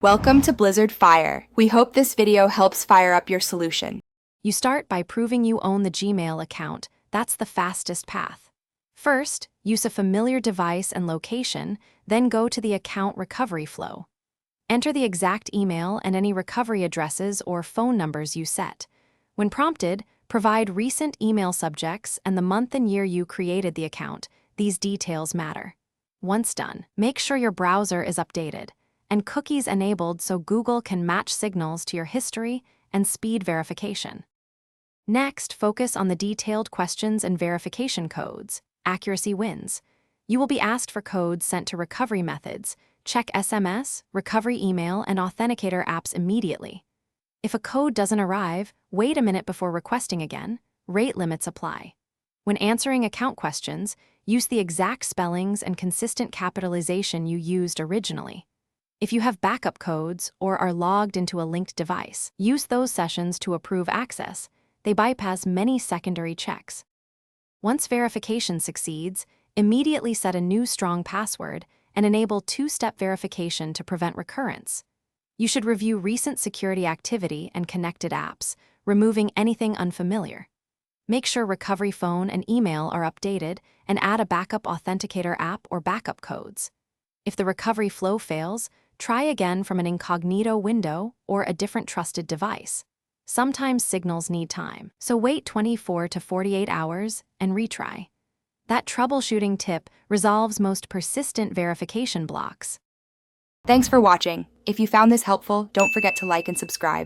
Welcome to Blizzard Fire. We hope this video helps fire up your solution. You start by proving you own the Gmail account. That's the fastest path. First, use a familiar device and location, then go to the account recovery flow. Enter the exact email and any recovery addresses or phone numbers you set. When prompted, provide recent email subjects and the month and year you created the account. These details matter. Once done, make sure your browser is updated and cookies enabled so Google can match signals to your history and speed verification. Next, focus on the detailed questions and verification codes. Accuracy wins. You will be asked for codes sent to recovery methods. Check SMS, recovery email, and authenticator apps immediately. If a code doesn't arrive, wait a minute before requesting again. Rate limits apply. When answering account questions, use the exact spellings and consistent capitalization you used originally. If you have backup codes or are logged into a linked device, use those sessions to approve access. They bypass many secondary checks. Once verification succeeds, immediately set a new strong password and enable two-step verification to prevent recurrence. You should review recent security activity and connected apps, removing anything unfamiliar. Make sure recovery phone and email are updated and add a backup authenticator app or backup codes. If the recovery flow fails, try again from an incognito window or a different trusted device. Sometimes signals need time, so wait 24 to 48 hours and retry. That troubleshooting tip resolves most persistent verification blocks. Thanks for watching. If you found this helpful, don't forget to like and subscribe.